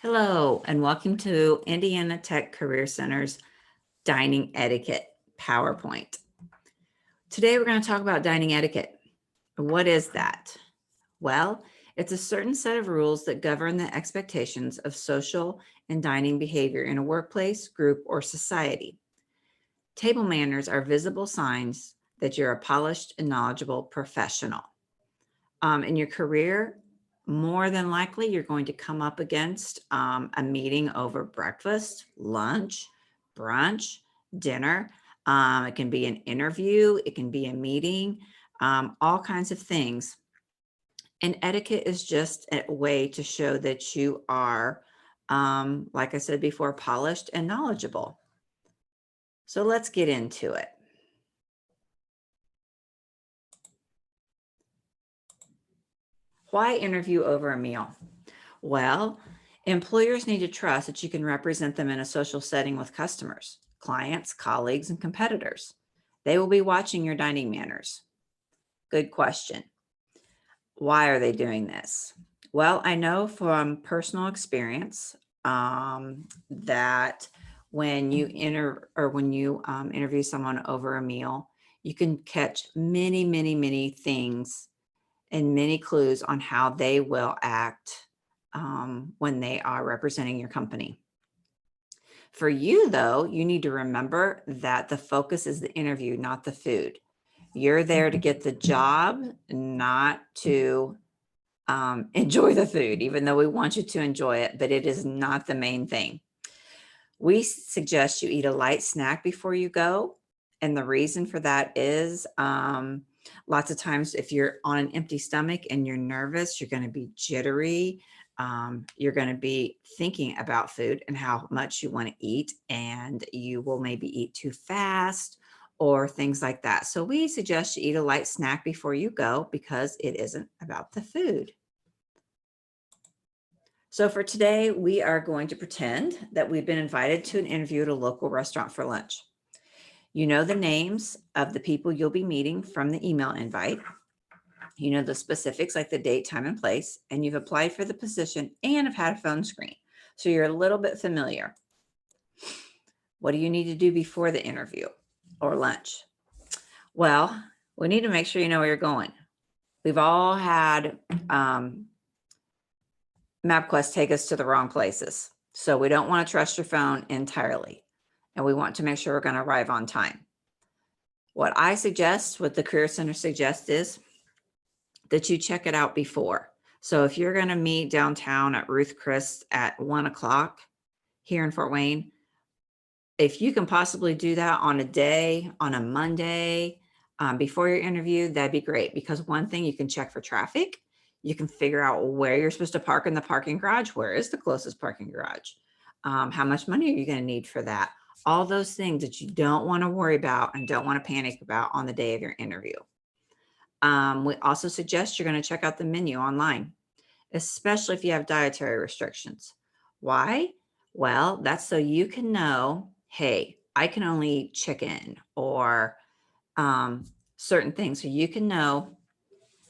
Hello, and welcome to Indiana Tech Career Center's Dining Etiquette PowerPoint. Today, we're going to talk about dining etiquette. What is that? Well, it's a certain set of rules that govern the expectations of social and dining behavior in a workplace, group, or society. Table manners are visible signs that you're a polished and knowledgeable professional. In your career, more than likely, you're going to come up against a meeting over breakfast, lunch, brunch, dinner. It can be an interview, it can be a meeting, all kinds of things. And etiquette is just a way to show that you are, like I said before, polished and knowledgeable. So let's get into it. Why interview over a meal? Well, employers need to trust that you can represent them in a social setting with customers, clients, colleagues, and competitors. They will be watching your dining manners. Good question. Why are they doing this? Well, I know from personal experience that when you interview someone over a meal, you can catch many, many, many things and many clues on how they will act when they are representing your company. For you, though, you need to remember that the focus is the interview, not the food. You're there to get the job, not to enjoy the food, even though we want you to enjoy it, but it is not the main thing. We suggest you eat a light snack before you go. And the reason for that is lots of times if you're on an empty stomach and you're nervous, you're going to be jittery. You're going to be thinking about food and how much you want to eat, and you will maybe eat too fast or things like that. So we suggest you eat a light snack before you go because it isn't about the food. So for today, we are going to pretend that we've been invited to an interview at a local restaurant for lunch. You know the names of the people you'll be meeting from the email invite. You know the specifics like the date, time, and place, and you've applied for the position and have had a phone screen. So you're a little bit familiar. What do you need to do before the interview or lunch? Well, we need to make sure you know where you're going. We've all had MapQuest take us to the wrong places. So we don't want to trust your phone entirely. And we want to make sure we're going to arrive on time. What I suggest, what the Career Center suggests is that you check it out before. So if you're going to meet downtown at Ruth Chris at 1 o'clock here in Fort Wayne, if you can possibly do that on a Monday, before your interview, that'd be great. Because one thing, you can check for traffic. You can figure out where you're supposed to park in the parking garage. Where is the closest parking garage? How much money are you going to need for that? All those things that you don't want to worry about and don't want to panic about on the day of your interview. We also suggest you're going to check out the menu online, especially if you have dietary restrictions. Why? Well, that's so you can know, hey, I can only eat chicken or certain things. So you can know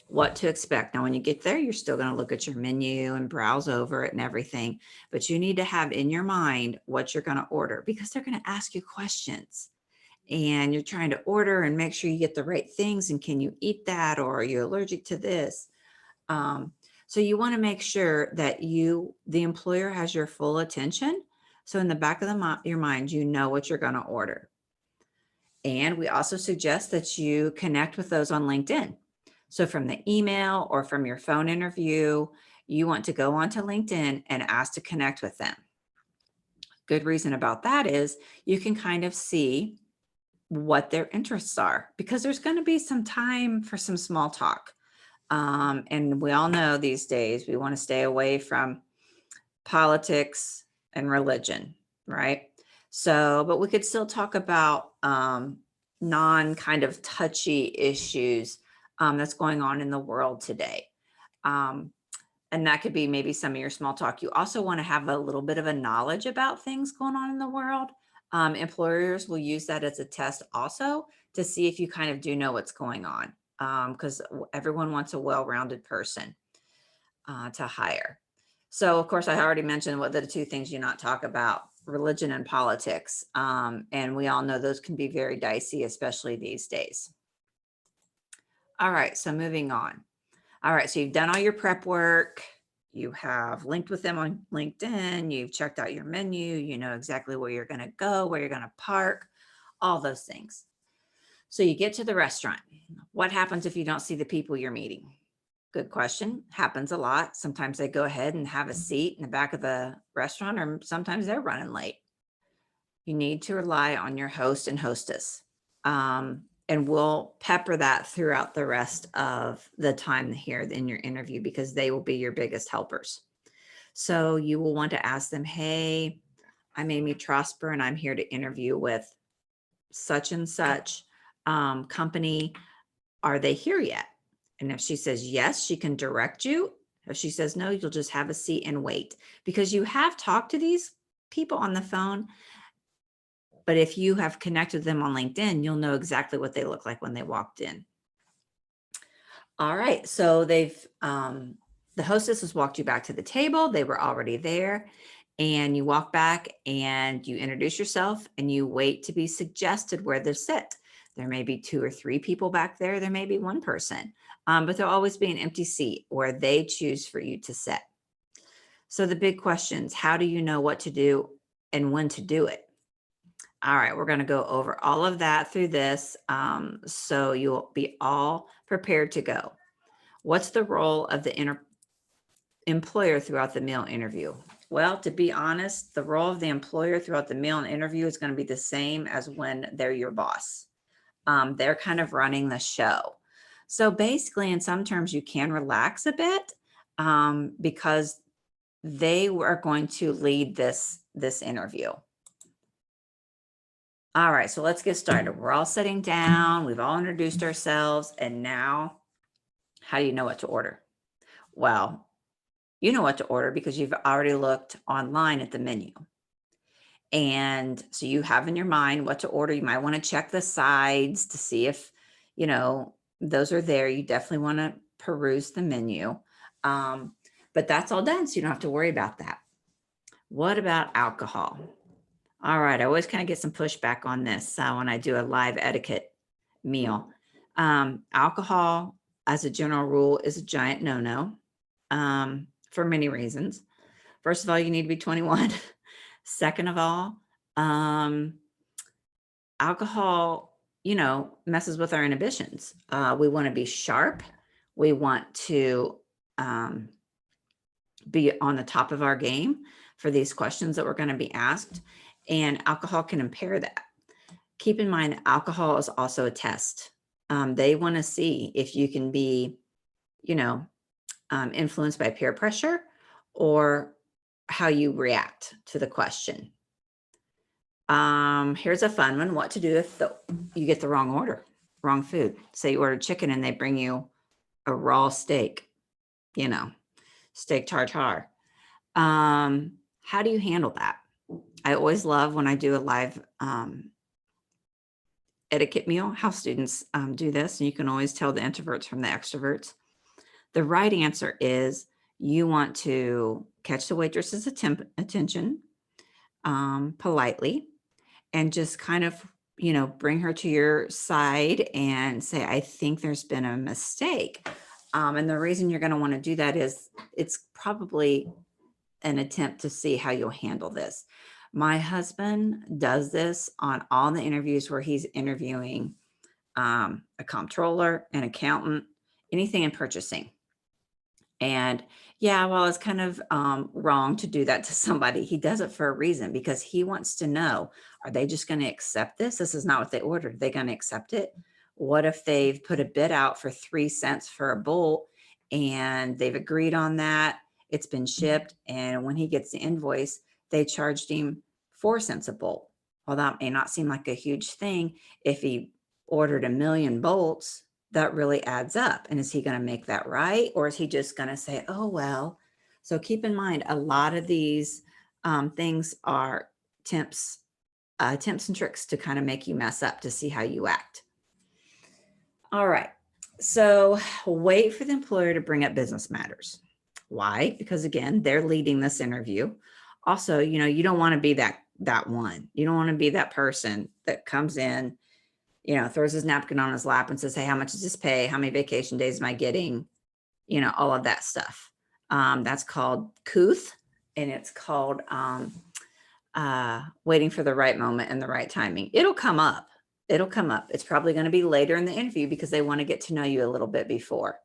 what to expect. Now, when you get there, you're still going to look at your menu and browse over it and everything, but you need to have in your mind what you're going to order because they're going to ask you questions. And you're trying to order and make sure you get the right things. And can you eat that? Or are you allergic to this? So you want to make sure that the employer has your full attention. So in the back of your mind, you know what you're going to order. And we also suggest that you connect with those on LinkedIn. So from the email or from your phone interview, you want to go onto LinkedIn and ask to connect with them. Good reason about that is you can kind of see what their interests are because there's going to be some time for some small talk. And we all know these days we want to stay away from politics and religion, right? So, but we could still talk about non kind of touchy issues that's going on in the world today. And that could be maybe some of your small talk. You also want to have a little bit of a knowledge about things going on in the world. Employers will use that as a test also to see if you kind of do know what's going on because everyone wants a well-rounded person to hire. So of course, I already mentioned what the two things you not talk about, religion and politics. And we all know those can be very dicey, especially these days. All right, so moving on. All right, so you've done all your prep work. You have linked with them on LinkedIn. You've checked out your menu. You know exactly where you're going to go, where you're going to park, all those things. So you get to the restaurant. What happens if you don't see the people you're meeting? Good question. Happens a lot. Sometimes they go ahead and have a seat in the back of the restaurant, or sometimes they're running late. You need to rely on your host and hostess. And we'll pepper that throughout the rest of the time here in your interview, because they will be your biggest helpers. So you will want to ask them, hey, I'm Amy Trosper and I'm here to interview with such and such company. Are they here yet? And if she says yes, she can direct you. If she says no, you'll just have a seat and wait, because you have talked to these people on the phone. But if you have connected them on LinkedIn, you'll know exactly what they look like when they walked in. All right. So the hostess has walked you back to the table. They were already there. And you walk back and you introduce yourself and you wait to be suggested where they're sit. There may be 2 or 3 people back there. There may be 1 person, but there'll always be an empty seat where they choose for you to sit. So the big questions, how do you know what to do and when to do it? All right, we're going to go over all of that through this, so you'll be all prepared to go. What's the role of the employer throughout the meal interview? Well, to be honest, the role of the employer throughout the meal and interview is going to be the same as when they're your boss. They're kind of running the show. So basically, in some terms, you can relax a bit, because they are going to lead this interview. All right, so let's get started. We're all sitting down. We've all introduced ourselves. And now, how do you know what to order? Well, you know what to order because you've already looked online at the menu. And so you have in your mind what to order. You might want to check the sides to see if, those are there. You definitely want to peruse the menu. But that's all done, so you don't have to worry about that. What about alcohol? All right, I always kind of get some pushback on this when I do a live etiquette meal. Alcohol, as a general rule, is a giant no-no for many reasons. First of all, you need to be 21. Second of all, alcohol, messes with our inhibitions. We want to be sharp. We want to be on the top of our game for these questions that we're going to be asked. And alcohol can impair that. Keep in mind, alcohol is also a test. They want to see if you can be, influenced by peer pressure or how you react to the question. Here's a fun one. What to do if you get the wrong order, wrong food. Say you ordered chicken and they bring you a raw steak, steak tartare. How do you handle that? I always love when I do a live etiquette meal, how students do this. And you can always tell the introverts from the extroverts. The right answer is you want to catch the waitress's attention politely and just kind of, bring her to your side and say, I think there's been a mistake. And the reason you're going to want to do that is it's probably an attempt to see how you'll handle this. My husband does this on all the interviews where he's interviewing a comptroller, an accountant, anything in purchasing. And yeah, well, it's kind of wrong to do that to somebody. He does it for a reason because he wants to know, are they just going to accept this? This is not what they ordered. Are they going to accept it? What if they've put a bid out for 3 cents for a bolt and they've agreed on that? It's been shipped. And when he gets the invoice, they charged him 4 cents a bolt. Well, that may not seem like a huge thing. If he ordered 1 million bolts, that really adds up. And is he going to make that right? Or is he just going to say, oh, well? So keep in mind, a lot of these things are tips and tricks to kind of make you mess up to see how you act. All right. So wait for the employer to bring up business matters. Why? Because again, they're leading this interview. Also, you don't want to be that one. You don't want to be that person that comes in, throws his napkin on his lap and says, "Hey, how much does this pay? How many vacation days am I getting?" All of that stuff. That's called couth, and it's called waiting for the right moment and the right timing. It'll come up. It'll come up. It's probably going to be later in the interview because they want to get to know you a little bit before.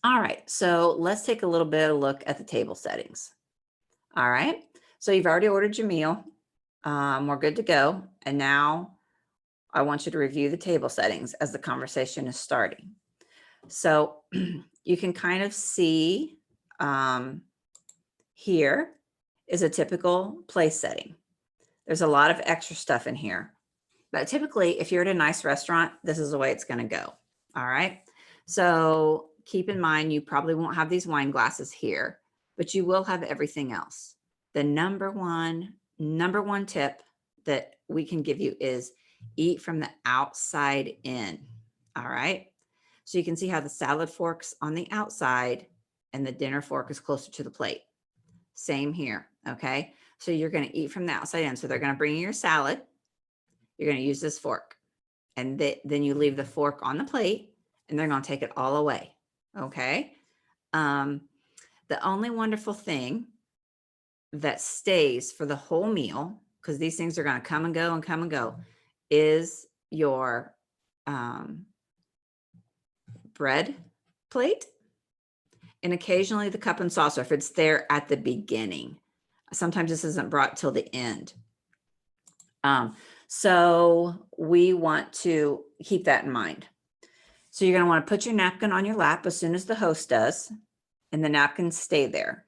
All right, so let's take a little bit of a look at the table settings. All right, so you've already ordered your meal. We're good to go. And now I want you to review the table settings as the conversation is starting. So you can kind of see here is a typical place setting. There's a lot of extra stuff in here, but typically if you're at a nice restaurant, this is the way it's going to go. All right. So keep in mind, you probably won't have these wine glasses here, but you will have everything else. The number one tip that we can give you is eat from the outside in. All right. So you can see how the salad fork's on the outside and the dinner fork is closer to the plate. Same here. Okay. So you're going to eat from the outside in. So they're going to bring you your salad. You're going to use this fork, and then you leave the fork on the plate and they're going to take it all away. Okay. The only wonderful thing that stays for the whole meal, because these things are going to come and go and come and go, is your bread plate and occasionally the cup and saucer if it's there at the beginning. Sometimes this isn't brought till the end. So we want to keep that in mind. So you're going to want to put your napkin on your lap as soon as the host does, and the napkins stay there.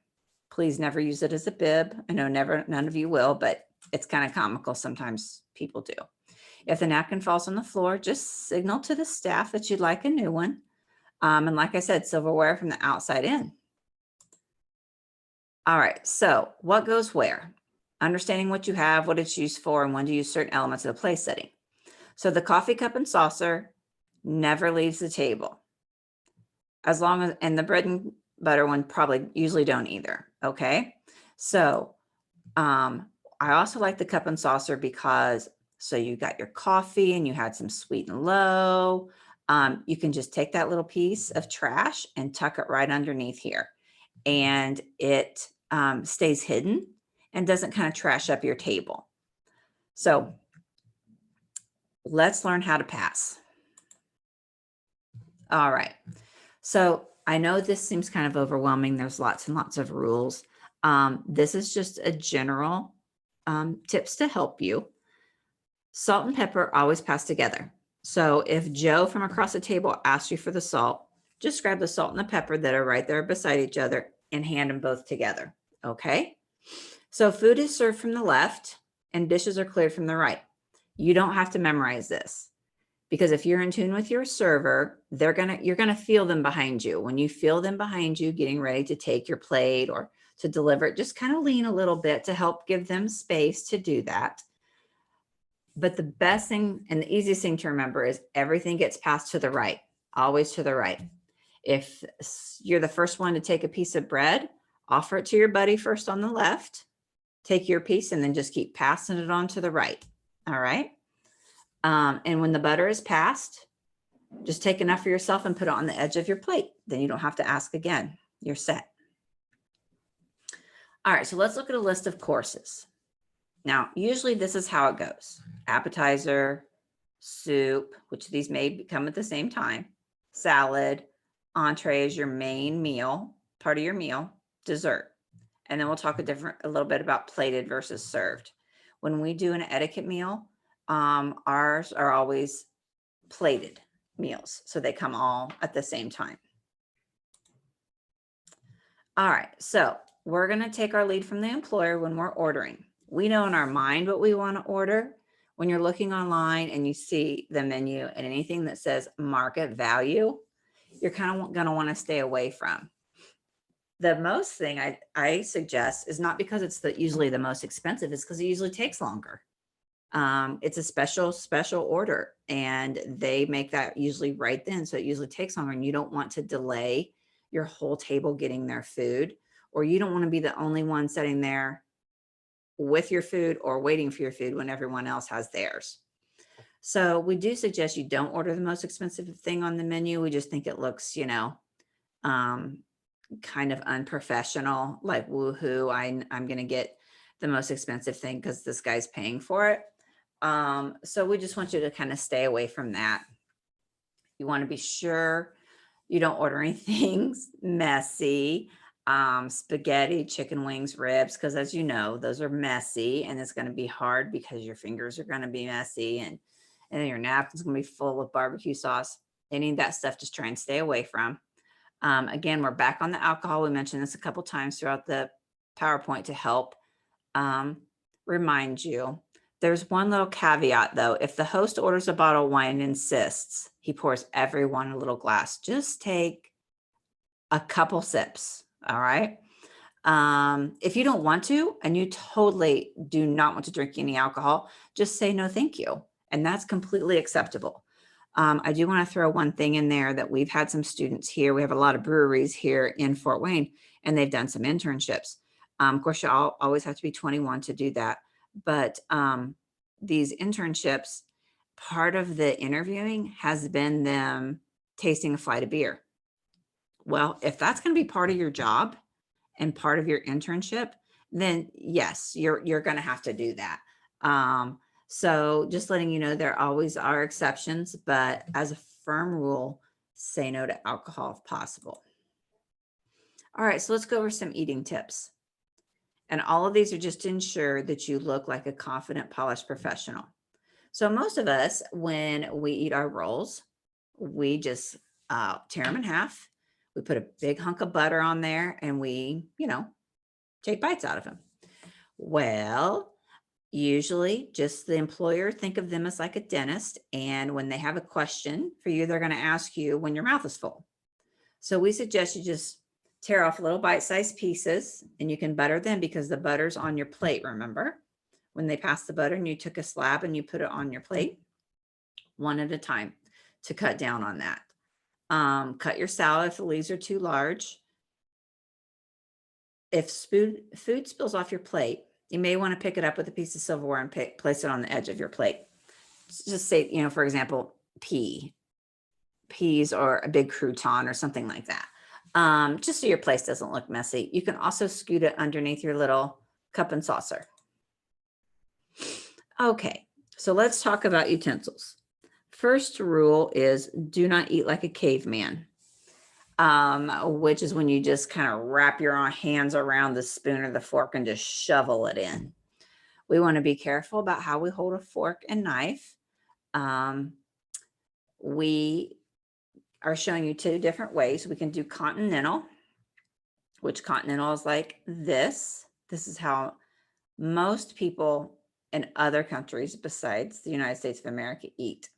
Please never use it as a bib. I know none of you will, but it's kind of comical. Sometimes people do. If the napkin falls on the floor, just signal to the staff that you'd like a new one. And like I said, silverware from the outside in. All right. So what goes where? Understanding what you have, what it's used for, and when to use certain elements of the place setting. So the coffee cup and saucer never leaves the table. As long as, and the bread and butter one probably usually don't either. Okay. So I also like the cup and saucer because so you got your coffee and you had some sweet and low. You can just take that little piece of trash and tuck it right underneath here. And it stays hidden and doesn't kind of trash up your table. So let's learn how to pass. All right. So I know this seems kind of overwhelming. There's lots and lots of rules. This is just a general tips to help you. Salt and pepper always pass together. So if Joe from across the table asks you for the salt, just grab the salt and the pepper that are right there beside each other and hand them both together. Okay. So food is served from the left and dishes are cleared from the right. You don't have to memorize this because if you're in tune with your server, you're going to feel them behind you. When you feel them behind you, getting ready to take your plate or to deliver it, just kind of lean a little bit to help give them space to do that. But the best thing and the easiest thing to remember is everything gets passed to the right, always to the right. If you're the first one to take a piece of bread, offer it to your buddy first on the left, take your piece, and then just keep passing it on to the right. All right. And when the butter is passed, just take enough for yourself and put it on the edge of your plate. Then you don't have to ask again. You're set. All right. So let's look at a list of courses. Now, usually this is how it goes. Appetizer, soup, which these may come at the same time, salad, entree is your main meal, part of your meal, dessert. And then we'll talk a little bit about plated versus served. When we do an etiquette meal, ours are always plated meals. So they come all at the same time. All right. So we're going to take our lead from the employer when we're ordering. We know in our mind what we want to order. When you're looking online and you see the menu and anything that says market value, you're kind of going to want to stay away from. The most thing I suggest is not because it's usually the most expensive, it's because it usually takes longer. It's a special order and they make that usually right then. So it usually takes longer and you don't want to delay your whole table getting their food, or you don't want to be the only one sitting there with your food or waiting for your food when everyone else has theirs. So we do suggest you don't order the most expensive thing on the menu. We just think it looks, um, kind of unprofessional, like woohoo, I'm going to get the most expensive thing because this guy's paying for it. So we just want you to kind of stay away from that. You want to be sure you don't order anything messy, spaghetti, chicken wings, ribs, because as you know, those are messy and it's going to be hard because your fingers are going to be messy and then your napkin's going to be full of barbecue sauce. Any of that stuff, just try and stay away from. Again, we're back on the alcohol. We mentioned this a couple times throughout the PowerPoint to help remind you. There's one little caveat though. If the host orders a bottle of wine and insists, he pours everyone a little glass. Just take a couple sips. All right. If you don't want to, and you totally do not want to drink any alcohol, just say no, thank you. And that's completely acceptable. I do want to throw one thing in there that we've had some students here. We have a lot of breweries here in Fort Wayne, and they've done some internships. Of course, you always have to be 21 to do that. But these internships, part of the interviewing has been them tasting a flight of beer. Well, if that's going to be part of your job and part of your internship, then yes, you're going to have to do that. So just letting you know, there always are exceptions, but as a firm rule, say no to alcohol if possible. All right, so let's go over some eating tips. And all of these are just to ensure that you look like a confident, polished professional. So most of us, when we eat our rolls, we just tear them in half. We put a big hunk of butter on there and we, take bites out of them. Well, usually just the employer, think of them as like a dentist. And when they have a question for you, they're going to ask you when your mouth is full. So we suggest you just tear off little bite-sized pieces and you can butter them because the butter's on your plate. Remember when they passed the butter and you took a slab and you put it on your plate, one at a time to cut down on that. Cut your salad if the leaves are too large. If food spills off your plate, you may want to pick it up with a piece of silverware and place it on the edge of your plate. Just say, for example, peas or a big crouton or something like that. Just so your place doesn't look messy. You can also scoot it underneath your little cup and saucer. Okay, so let's talk about utensils. First rule is do not eat like a caveman, which is when you just kind of wrap your hands around the spoon or the fork and just shovel it in. We want to be careful about how we hold a fork and knife. We are showing you two different ways. We can do continental, which continental is like this. This is how most people in other countries besides the United States of America eat.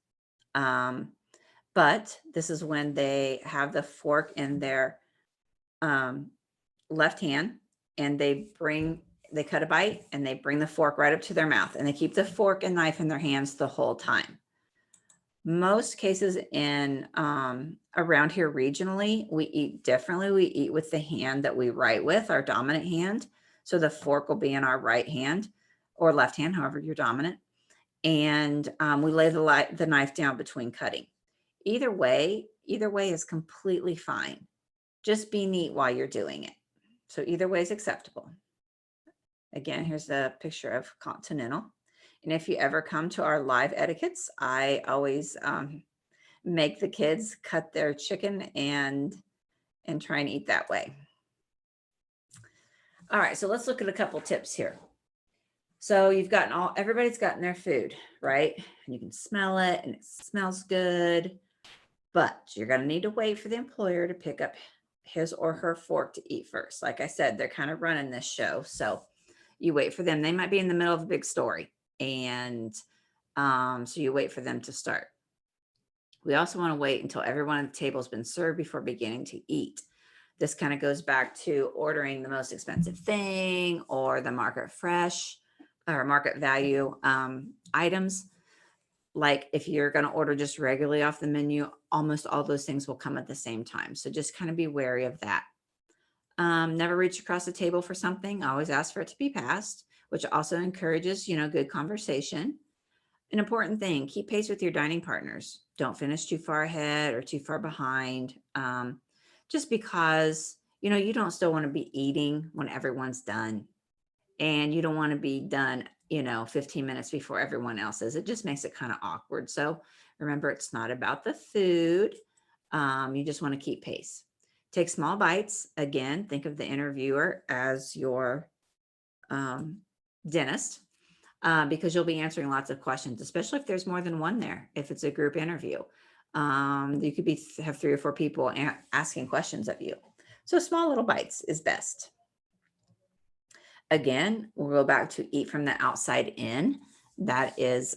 But this is when they have the fork in their left hand and they cut a bite and they bring the fork right up to their mouth and they keep the fork and knife in their hands the whole time. Most cases in around here regionally, we eat differently. We eat with the hand that we write with, our dominant hand. So the fork will be in our right hand or left hand, however you're dominant. And we lay the knife down between cutting. Either way is completely fine. Just be neat while you're doing it. So either way is acceptable. Again, here's the picture of continental. And if you ever come to our live etiquettes, I always make the kids cut their chicken and try and eat that way. All right, so let's look at a couple tips here. So everybody's gotten their food, right? And you can smell it and it smells good, but you're going to need to wait for the employer to pick up his or her fork to eat first. Like I said, they're kind of running this show. So you wait for them. They might be in the middle of a big story. And so you wait for them to start. We also want to wait until everyone at the table has been served before beginning to eat. This kind of goes back to ordering the most expensive thing or the market fresh or market value items. like if you're going to order just regularly off the menu, almost all those things will come at the same time. So just kind of be wary of that. Never reach across the table for something. Always ask for it to be passed, which also encourages, good conversation. An important thing, keep pace with your dining partners. Don't finish too far ahead or too far behind. Just because, you don't still want to be eating when everyone's done, and you don't want to be done, 15 minutes before everyone else is. It just makes it kind of awkward. So remember, it's not about the food. You just want to keep pace. Take small bites. Again, think of the interviewer as your dentist, because you'll be answering lots of questions, especially if there's more than one there. If it's a group interview, you could have 3 or 4 people asking questions of you. So small little bites is best. Again, we'll go back to eat from the outside in. That is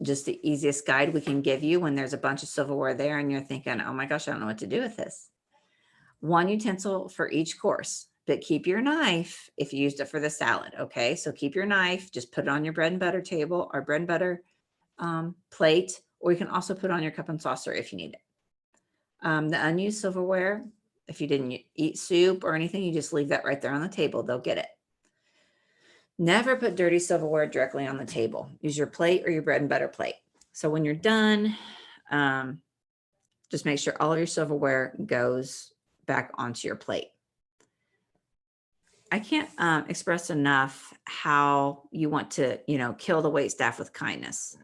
just the easiest guide we can give you when there's a bunch of silverware there and you're thinking, oh my gosh, I don't know what to do with this. 1 utensil for each course, but keep your knife if you used it for the salad. Okay, so keep your knife, just put it on your bread and butter table or bread and butter plate, or you can also put it on your cup and saucer if you need it. The unused silverware, if you didn't eat soup or anything, you just leave that right there on the table. They'll get it. Never put dirty silverware directly on the table. Use your plate or your bread and butter plate. So when you're done, just make sure all of your silverware goes back onto your plate. I can't express enough how you want to, kill the wait staff with kindness.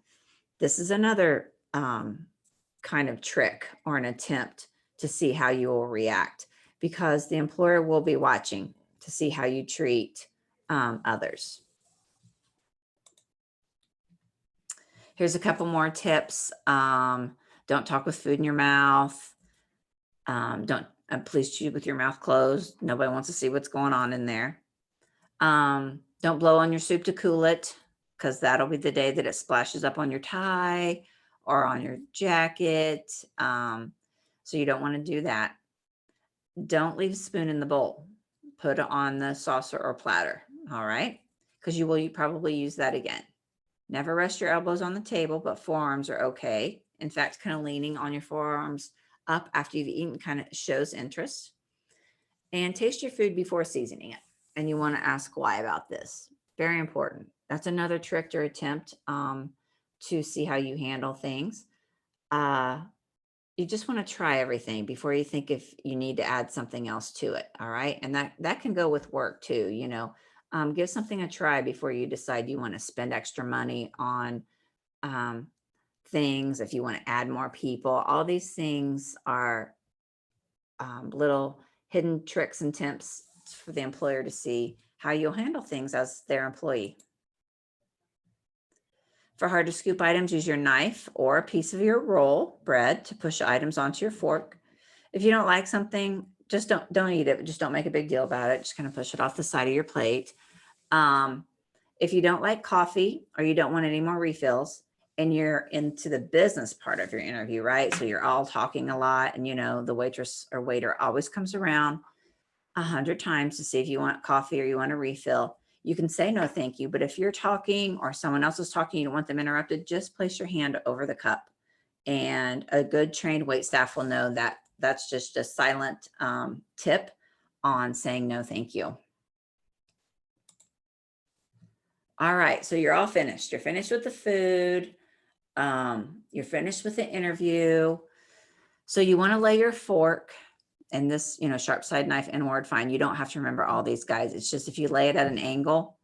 This is another kind of trick or an attempt to see how you will react, because the employer will be watching to see how you treat others. Here's a couple more tips. Don't talk with food in your mouth. Please chew with your mouth closed. Nobody wants to see what's going on in there. Don't blow on your soup to cool it, because that'll be the day that it splashes up on your tie or on your jacket. So you don't want to do that. Don't leave a spoon in the bowl. Put it on the saucer or platter. All right. Because you will probably use that again. Never rest your elbows on the table, but forearms are okay. In fact, kind of leaning on your forearms up after you've eaten kind of shows interest. And taste your food before seasoning it. And you want to ask why about this. Very important. That's another trick or attempt to see how you handle things. You just want to try everything before you think if you need to add something else to it. All right. And that can go with work too. Give something a try before you decide you want to spend extra money on things. If you want to add more people, all these things are little hidden tricks and tips for the employer to see how you'll handle things as their employee. For hard to scoop items, use your knife or a piece of your roll bread to push items onto your fork. If you don't like something, just don't eat it. Just don't make a big deal about it. Just kind of push it off the side of your plate. If you don't like coffee or you don't want any more refills, and you're into the business part of your interview, right? So you're all talking a lot, and the waitress or waiter always comes around 100 times to see if you want coffee or you want a refill. You can say no, thank you. But if you're talking or someone else is talking, you don't want them interrupted, just place your hand over the cup. And a good trained wait staff will know that that's just a silent tip on saying no, thank you. All right, so you're all finished. You're finished with the food. You're finished with the interview. So you want to lay your fork and this, sharp side knife inward, fine. You don't have to remember all these guys. It's just if you lay it at an angle,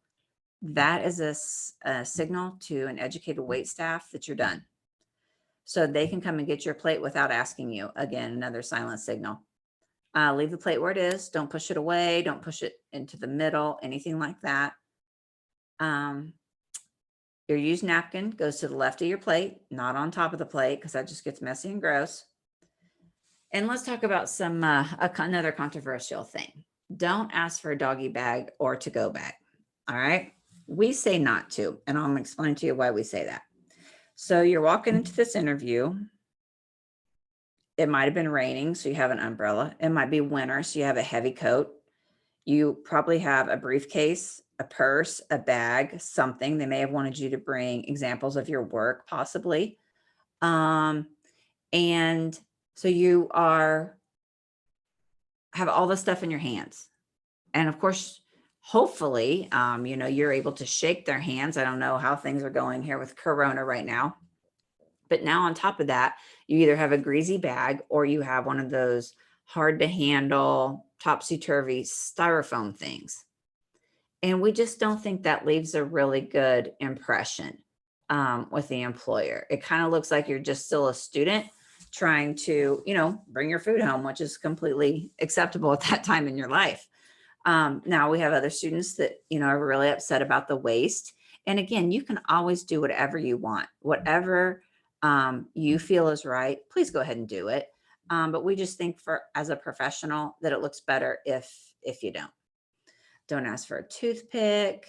that is a signal to an educated wait staff that you're done. So they can come and get your plate without asking you. Again, another silent signal. Leave the plate where it is. Don't push it away. Don't push it into the middle, anything like that. Your used napkin goes to the left of your plate, not on top of the plate, because that just gets messy and gross. And let's talk about another controversial thing. Don't ask for a doggy bag or to-go bag. All right. We say not to, and I'm going to explain to you why we say that. So you're walking into this interview. It might have been raining, so you have an umbrella. It might be winter, so you have a heavy coat. You probably have a briefcase a purse, a bag, something. They may have wanted you to bring examples of your work possibly. Um, and so you have all the stuff in your hands. And of course, hopefully, you're able to shake their hands. I don't know how things are going here with Corona right now. But now on top of that, you either have a greasy bag or you have one of those hard to handle, topsy-turvy styrofoam things. And we just don't think that leaves a really good impression with the employer. It kind of looks like you're just still a student trying to, bring your food home, which is completely acceptable at that time in your life. Now we have other students that, are really upset about the waste. And again, you can always do whatever you want, whatever you feel is right. Please go ahead and do it. But we just think as a professional that it looks better if you don't. Don't ask for a toothpick.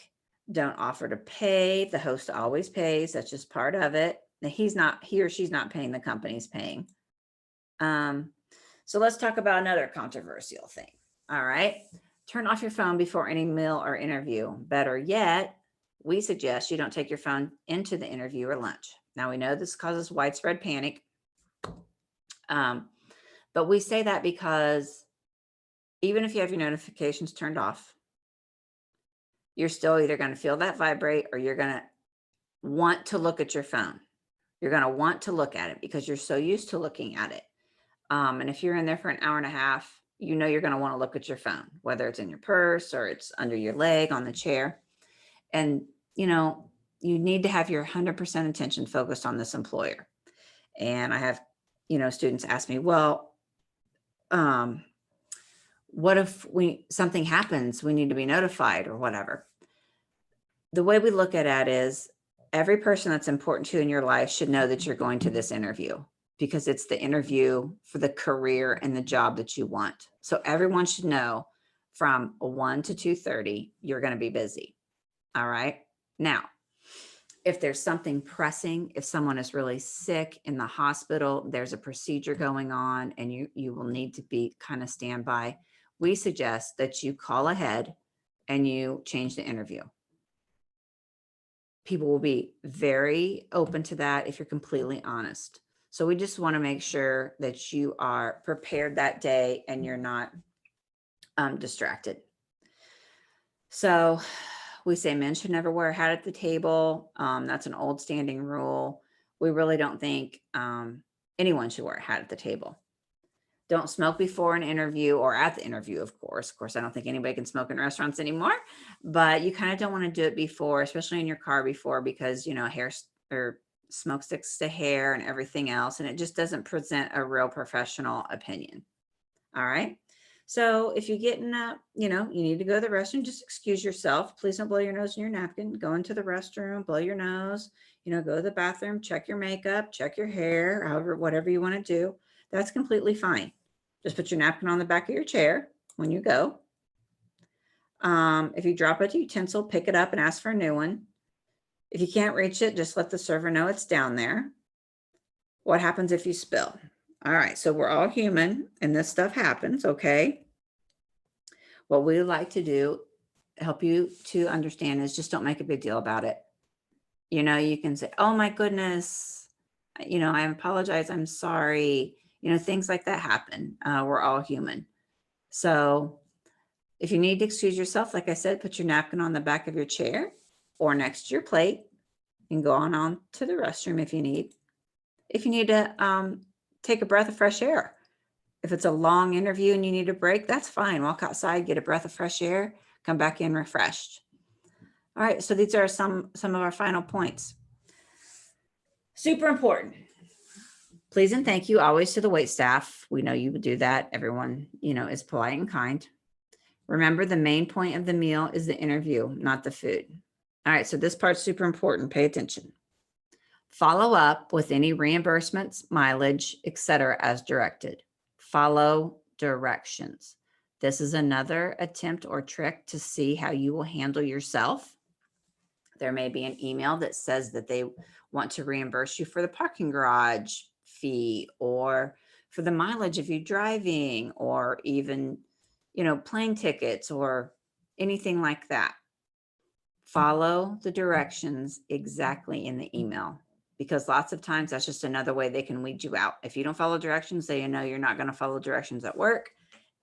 Don't offer to pay. The host always pays. That's just part of it. He or she's not paying, the company's paying. So let's talk about another controversial thing. All right. Turn off your phone before any meal or interview. Better yet, we suggest you don't take your phone into the interview or lunch. Now we know this causes widespread panic. But we say that because even if you have your notifications turned off, you're still either going to feel that vibrate or you're going to want to look at your phone. You're going to want to look at it because you're so used to looking at it. And if you're in there for an hour and a half, you're going to want to look at your phone, whether it's in your purse or it's under your leg on the chair. And, you need to have your 100% attention focused on this employer. And I have, students ask me, well, what if something happens, we need to be notified or whatever. The way we look at it is every person that's important to you in your life should know that you're going to this interview because it's the interview for the career and the job that you want. So everyone should know from 1 to 2:30, you're going to be busy. All right. Now, if there's something pressing, if someone is really sick in the hospital, there's a procedure going on and you will need to be kind of standby, we suggest that you call ahead and you change the interview. People will be very open to that if you're completely honest. So we just want to make sure that you are prepared that day and you're not distracted. So we say men should never wear a hat at the table. That's an old standing rule. We really don't think anyone should wear a hat at the table. Don't smoke before an interview or at the interview, of course. Of course, I don't think anybody can smoke in restaurants anymore, but you kind of don't want to do it before, especially in your car before, because, hair or smoke sticks to hair and everything else. And it just doesn't present a real professional opinion. All right. So if you're getting up, you need to go to the restroom, just excuse yourself. Please don't blow your nose in your napkin. Go into the restroom, blow your nose, go to the bathroom, check your makeup, check your hair, whatever you want to do. That's completely fine. Just put your napkin on the back of your chair when you go. If you drop a utensil, pick it up and ask for a new one. If you can't reach it, just let the server know it's down there. What happens if you spill? All right, so we're all human and this stuff happens, okay? What we like to do, help you to understand, is just don't make a big deal about it. You can say, oh my goodness, I apologize, I'm sorry. Things like that happen. We're all human. So if you need to excuse yourself, like I said, put your napkin on the back of your chair or next to your plate. You can go on to the restroom if you need. If you need to take a breath of fresh air. If it's a long interview and you need a break, that's fine. Walk outside, get a breath of fresh air, come back in refreshed. All right, so these are some of our final points. Super important. Please and thank you always to the wait staff. We know you would do that. Everyone, is polite and kind. Remember, the main point of the meal is the interview, not the food. All right, so this part's super important. Pay attention. Follow up with any reimbursements, mileage, etc. as directed. Follow directions. This is another attempt or trick to see how you will handle yourself. There may be an email that says that they want to reimburse you for the parking garage fee or for the mileage of you driving or even, plane tickets or anything like that. Follow the directions exactly in the email, because lots of times that's just another way they can weed you out. If you don't follow directions, they know you're not going to follow directions at work,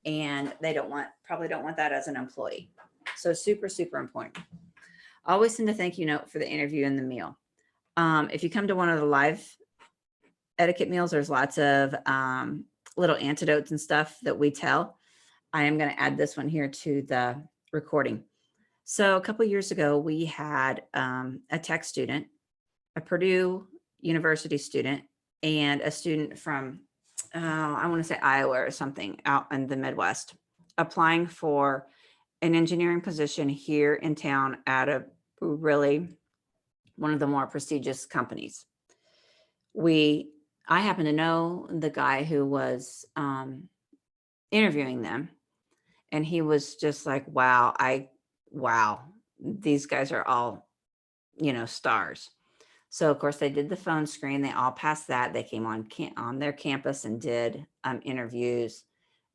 and they probably don't want that as an employee. So super, super important. Always send a thank you note for the interview and the meal. If you come to one of the live etiquette meals, there's lots of little antidotes and stuff that we tell. I am going to add this one here to the recording. So a couple of years ago, we had a tech student, a Purdue University student, and a student from, I want to say Iowa or something out in the Midwest, applying for an engineering position here in town at a really one of the more prestigious companies. I happen to know the guy who was interviewing them, and he was just like, wow, these guys are all, stars. So of course they did the phone screen. They all passed that. They came on their campus and did interviews.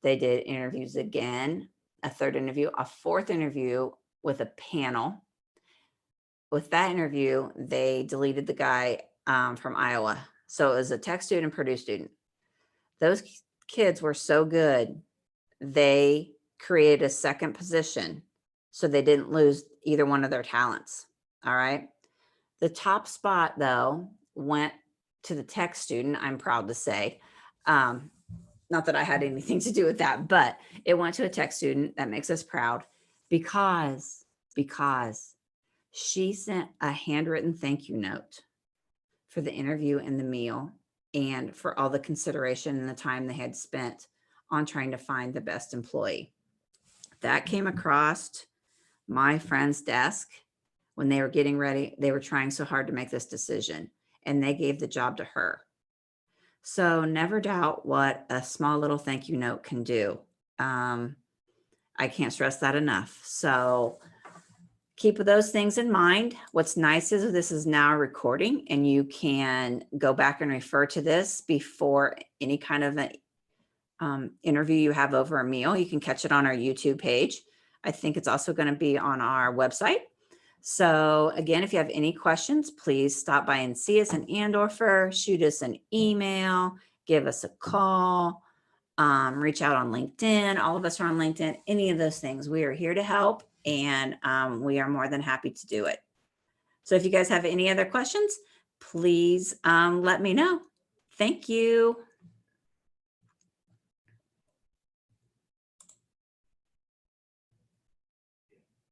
They did interviews again, a third interview, a fourth interview with a panel. With that interview, they deleted the guy from Iowa. So it was a tech student, Purdue student. Those kids were so good, they created a second position so they didn't lose either one of their talents. All right. The top spot, though, went to the tech student, I'm proud to say. Not that I had anything to do with that, but it went to a tech student. That makes us proud because she sent a handwritten thank you note for the interview and the meal, and for all the consideration and the time they had spent on trying to find the best employee. That came across my friend's desk when they were getting ready. They were trying so hard to make this decision, and they gave the job to her. So never doubt what a small little thank you note can do. I can't stress that enough. So keep those things in mind. What's nice is this is now a recording, and you can go back and refer to this before any kind of an interview you have over a meal. You can catch it on our YouTube page. I think it's also going to be on our website. So again, if you have any questions, please stop by and see us in Andover, shoot us an email, give us a call, reach out on LinkedIn. All of us are on LinkedIn, any of those things. We are here to help, and we are more than happy to do it. So if you guys have any other questions, please let me know. Thank you.